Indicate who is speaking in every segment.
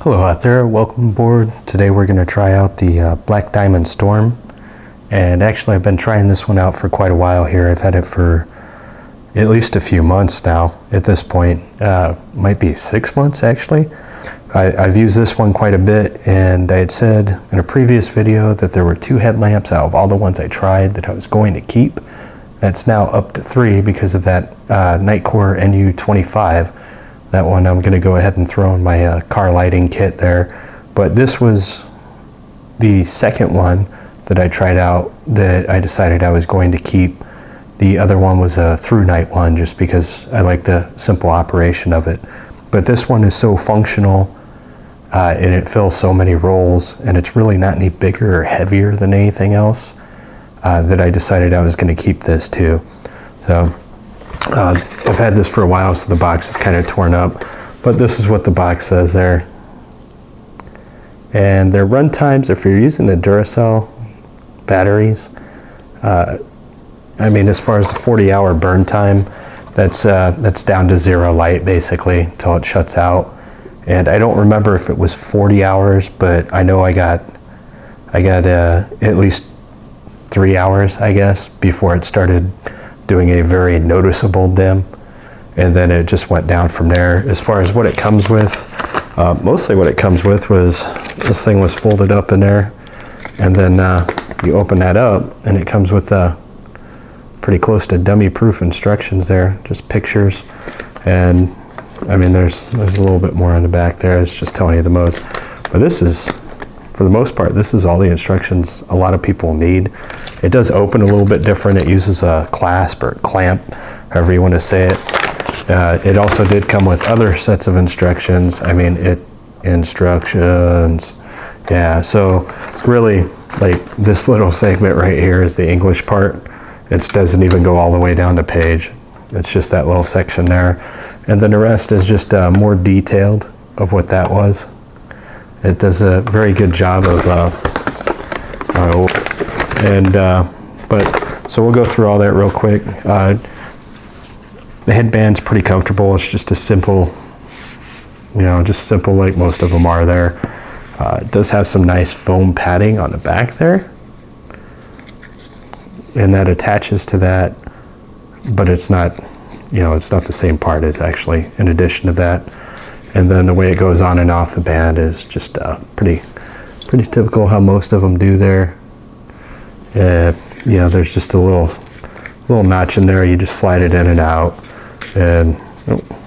Speaker 1: Hello out there, welcome aboard. Today we're going to try out the Black Diamond Storm, and actually I've been trying this one out for quite a while here. I've had it for at least a few months now at this point, might be 6 months actually. I've used this one quite a bit, and I had said in a previous video that there were 2 headlamps out of all the ones I tried that I was going to keep. That's now up to 3 because of that Nitecore NU25. That one I'm going to go ahead and throw in my car lighting kit there. But this was the second one that I tried out that I decided I was going to keep. The other one was a through night one just because I like the simple operation of it. But this one is so functional and it fills so many roles, and it's really not any bigger or heavier than anything else that I decided I was going to keep this too. So I've had this for a while, so the box is kind of torn up, but this is what the box says there. And their run times, if you're using the Duracell batteries, I mean, as far as the 40-hour burn time, that's down to 0 light basically until it shuts out. And I don't remember if it was 40 hours, but I know I got at least 3 hours, I guess, before it started doing a very noticeable dim, and then it just went down from there. As far as what it comes with, mostly what it comes with was this thing was folded up in there, and then you open that up and it comes with pretty close to dummy proof instructions there, just pictures. And I mean there's a little bit more on the back there. It's just telling you the modes, but this is, for the most part, this is all the instructions a lot of people need. It does open a little bit different. It uses a clasp or clamp, however you want to say it. It also did come with other sets of instructions. I mean, instructions. Yeah, so really, like, this little segment right here is the English part. It doesn't even go all the way down to page. It's just that little section there. And then the rest is just more detailed of what that was. It does a very good job of, so we'll go through all that real quick. The headband's pretty comfortable. It's just a simple, just simple like most of them are there. It does have some nice foam padding on the back there, and that attaches to that, but it's not, it's not the same part. It's actually in addition to that. And then the way it goes on and off the band is just pretty typical how most of them do there. There's just a little notch in there. You just slide it in and out, and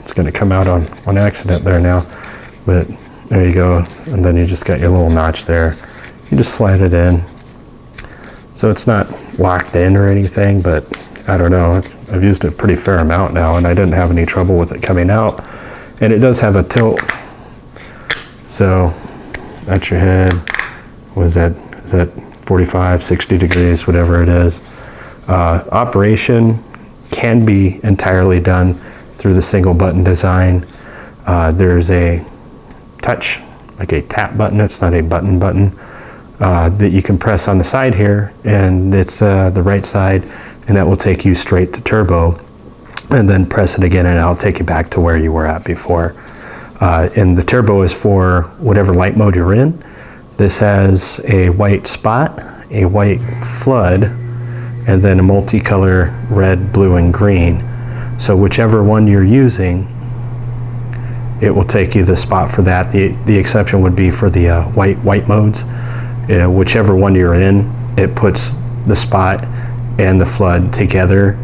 Speaker 1: it's going to come out on accident there now. But there you go, and then you just got your little notch there. You just slide it in. So it's not locked in or anything, but I don't know. I've used it a pretty fair amount now, and I didn't have any trouble with it coming out. And it does have a tilt, so at your head, is that 45, 60 degrees, whatever it is. Operation can be entirely done through the single button design. There's a touch, like a tap button. It's not a button that you can press on the side here, and it's the right side, and that will take you straight to turbo. And then press it again and it'll take you back to where you were at before. And the turbo is for whatever light mode you're in. This has a white spot, a white flood, and then a multicolor red, blue, and green. So whichever one you're using, it will take you the spot for that. The exception would be for the white modes. Whichever one you're in, it puts the spot and the flood together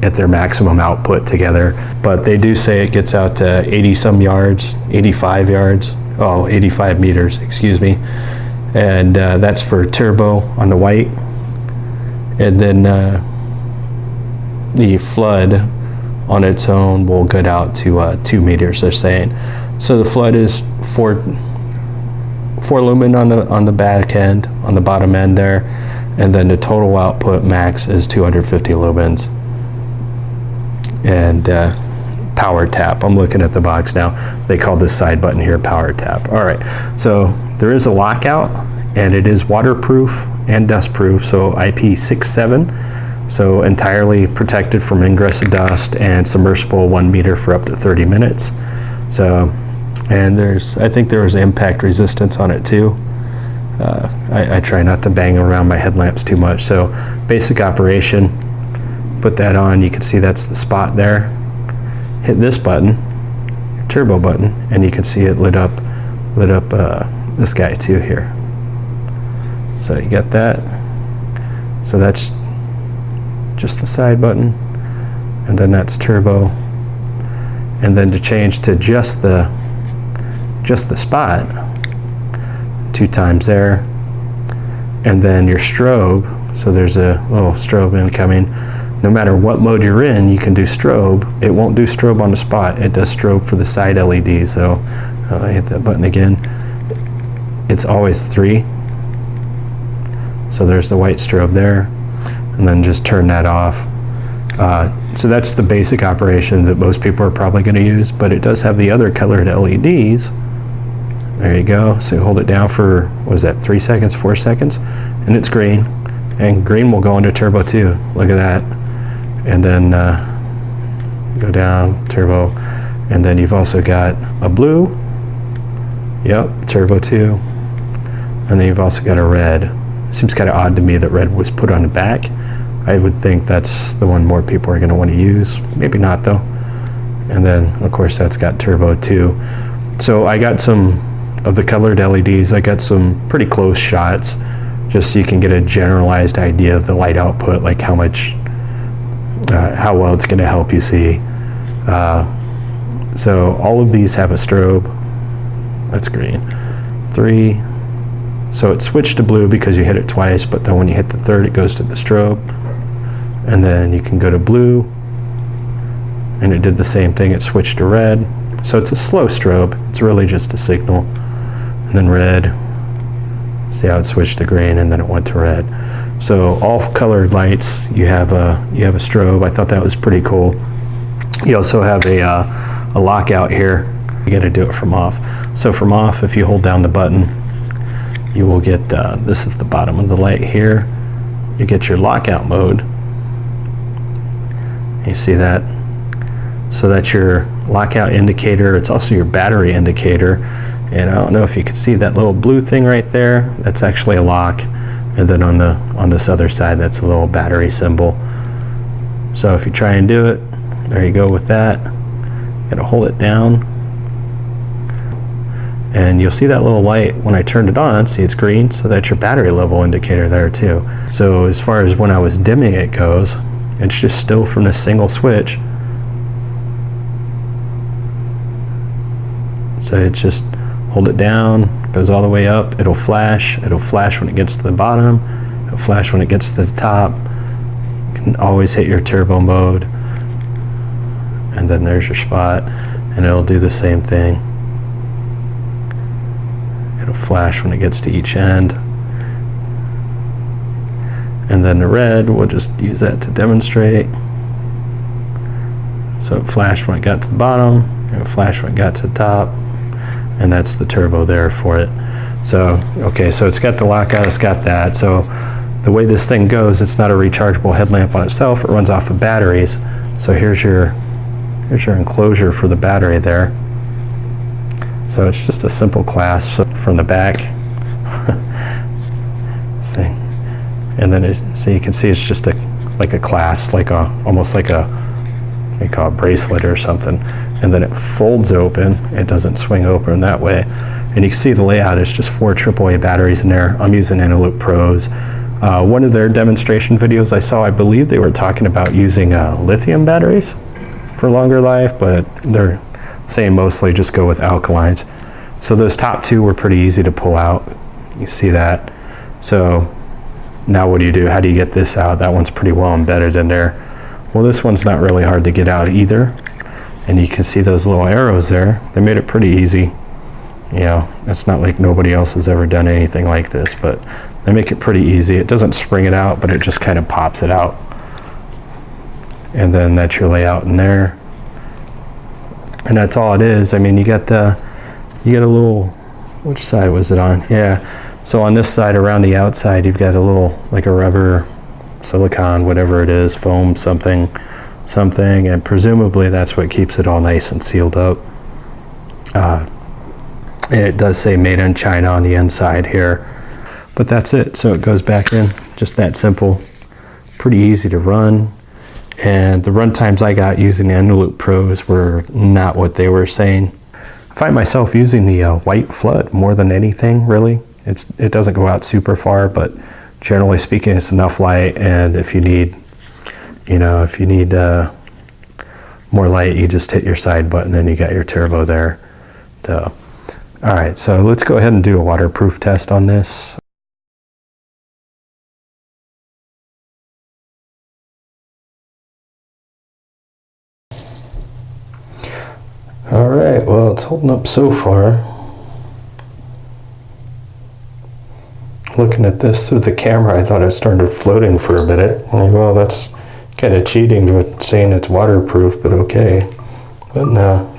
Speaker 1: at their maximum output together. But they do say it gets out to 80 some yards, 85 yards, 85 meters, excuse me. And that's for turbo on the white. And then the flood on its own will get out to 2 meters, they're saying. So the flood is 4 lumen on the back end, on the bottom end there. And then the total output max is 250 lumens. And power tap. I'm looking at the box now. They call this side button here power tap. All right, so there is a lockout, and it is waterproof and dustproof, so IP67, so entirely protected from ingress of dust, and submersible 1 meter for up to 30 minutes. So And I think there was impact resistance on it too. I try not to bang around my headlamps too much. So basic operation, put that on. You can see that's the spot there. Hit this button, turbo button, and you can see it lit up this guy too here. So you got that. So that's just the side button, and then that's turbo. And then to change to just the spot, 2 times there, and then your strobe. So there's a little strobe incoming. No matter what mode you're in, you can do strobe. It won't do strobe on the spot. It does strobe for the side LED. So I hit that button again. It's always 3. So there's the white strobe there, and then just turn that off. So that's the basic operation that most people are probably going to use, but it does have the other colored LEDs. There you go. So hold it down for, what is that, 3 seconds, 4 seconds, and it's green. And green will go into turbo too. Look at that. And then go down, turbo, and then you've also got a blue. Yep, turbo 2. And then you've also got a red. Seems kind of odd to me that red was put on the back. I would think that's the one more people are going to want to use. Maybe not though. And then of course that's got turbo 2. So I got some of the colored LEDs. I got some pretty close shots, just so you can get a generalized idea of the light output, like how much, how well it's going to help you see. So all of these have a strobe. That's green. 3. So it switched to blue because you hit it twice, but then when you hit the third, it goes to the strobe. And then you can go to blue, and it did the same thing. It switched to red. So it's a slow strobe. It's really just a signal. And then red. See how it switched to green, and then it went to red. So all colored lights, you have a strobe. I thought that was pretty cool. You also have a lockout here. You got to do it from off. So from off, if you hold down the button, you will get, this is the bottom of the light here. You get your lockout mode. You see that? So that's your lockout indicator. It's also your battery indicator. And I don't know if you can see that little blue thing right there. That's actually a lock. And then on this other side, that's a little battery symbol. So if you try and do it, there you go with that. You gotta hold it down. And you'll see that little light when I turned it on. See, it's green, so that's your battery level indicator there too. So as far as when I was dimming it goes, it's just still from this single switch. So it's just hold it down, goes all the way up, it'll flash when it gets to the bottom, it'll flash when it gets to the top. You can always hit your turbo mode, and then there's your spot, and it'll do the same thing. It'll flash when it gets to each end. And then the red, we'll just use that to demonstrate. So it flashed when it got to the bottom, and it flashed when it got to the top, and that's the turbo there for it. So, okay, so it's got the lockout, it's got that. So the way this thing goes, it's not a rechargeable headlamp on itself, it runs off of batteries. So here's your enclosure for the battery there. So it's just a simple clasp from the back. See? And then so you can see it's just like a clasp, almost like they call it a bracelet or something. And then it folds open. It doesn't swing open that way. And you can see the layout is just 4 AAA batteries in there. I'm using Eneloop Pros. One of their demonstration videos I saw, I believe they were talking about using lithium batteries for longer life, but they're saying mostly just go with alkalines. So those top 2 were pretty easy to pull out. You see that. So now what do you do? How do you get this out? That one's pretty well embedded in there. Well, this one's not really hard to get out either. And you can see those little arrows there. They made it pretty easy. You know, it's not like nobody else has ever done anything like this, but they make it pretty easy. It doesn't spring it out, but it just kind of pops it out. And then that's your layout in there. And that's all it is. I mean, you got a little, which side was it on? Yeah. So on this side around the outside, you've got a little, like a rubber, silicone, whatever it is, foam, something, and presumably that's what keeps it all nice and sealed up. And it does say made in China on the inside here. But that's it. So it goes back in, just that simple. Pretty easy to run. And the run times I got using the Envelope Pros were not what they were saying. I find myself using the white flood more than anything, really. It doesn't go out super far, but generally speaking, it's enough light. And if you need, more light, you just hit your side button and you got your turbo there. So, all right, so let's go ahead and do a waterproof test on this. All right, well, it's holding up so far. Looking at this through the camera, I thought it started floating for a minute. Well, that's kind of cheating to saying it's waterproof, but okay. But no,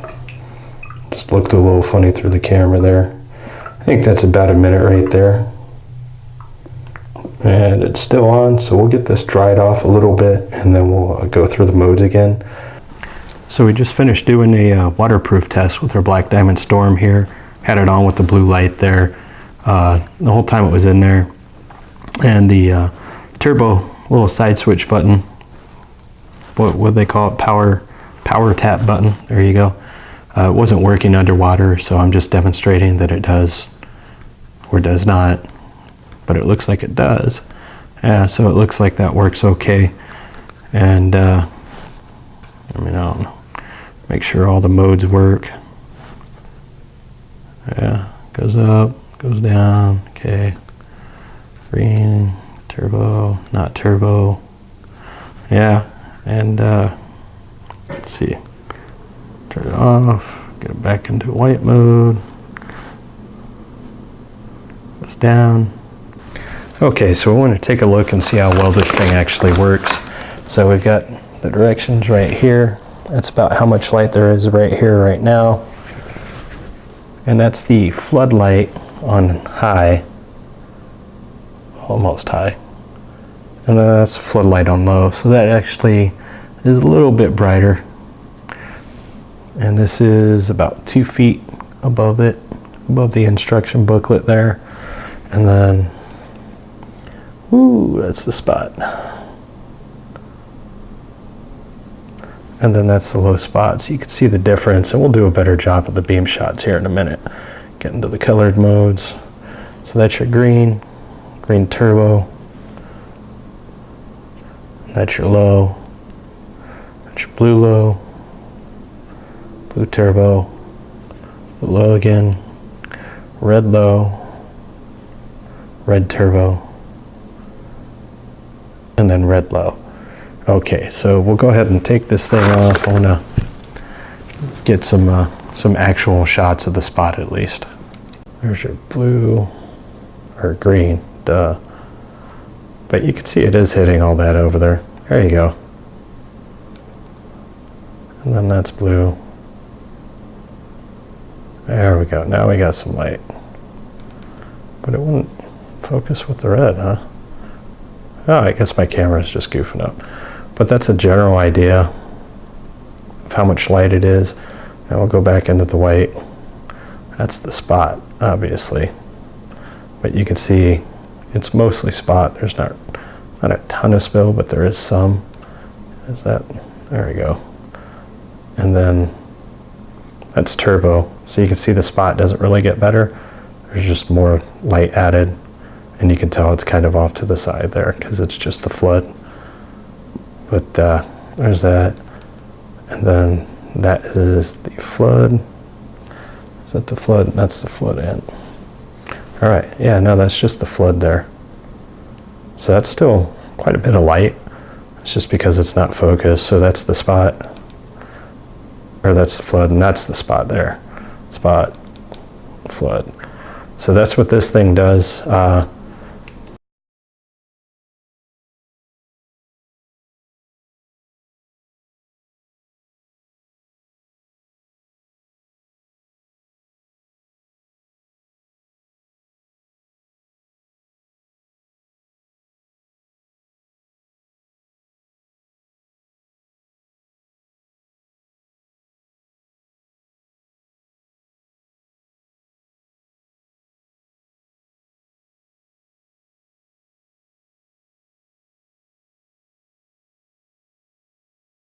Speaker 1: just looked a little funny through the camera there. I think that's about a minute right there. And it's still on, so we'll get this dried off a little bit and then we'll go through the modes again. So we just finished doing a waterproof test with our Black Diamond Storm here. Had it on with the blue light there the whole time it was in there. And the turbo little side switch button, what do they call it? Power tap button. There you go. It wasn't working underwater, so I'm just demonstrating that it does or does not. But it looks like it does. Yeah, so it looks like that works okay. And I don't know. Make sure all the modes work. Yeah, goes up, goes down. Okay. Green, turbo, not turbo. Yeah, and let's see. Turn it off, get it back into white mode. Goes down. Okay, so we want to take a look and see how well this thing actually works. So we've got the directions right here. That's about how much light there is right here, right now. And that's the floodlight on high, almost high. And then that's the floodlight on low. So that actually is a little bit brighter. And this is about 2 feet above it, above the instruction booklet there. And then, ooh, that's the spot. And then that's the low spot. So you can see the difference, and we'll do a better job of the beam shots here in a minute. Get into the colored modes. So that's your green turbo. That's your low. That's your blue low. Blue turbo. Blue low again. Red low. Red turbo. And then red low. Okay, so we'll go ahead and take this thing off. I want to get some actual shots of the spot at least. There's your blue, or green, duh. But you can see it is hitting all that over there. There you go. And then that's blue. There we go. Now we got some light. But it wouldn't focus with the red, huh? Oh, I guess my camera is just goofing up. But that's a general idea of how much light it is. Now we'll go back into the white. That's the spot, obviously. But you can see it's mostly spot. There's not a ton of spill, but there is some. Is that? There we go. And then that's turbo. So you can see the spot doesn't really get better. There's just more light added. And you can tell it's kind of off to the side there because it's just the flood. But there's that. And then that is the flood. Is that the flood? That's the flood end. All right, yeah, no, that's just the flood there. So that's still quite a bit of light. It's just because it's not focused. So that's the spot, or that's the flood, and that's the spot there. Spot, flood. So that's what this thing does.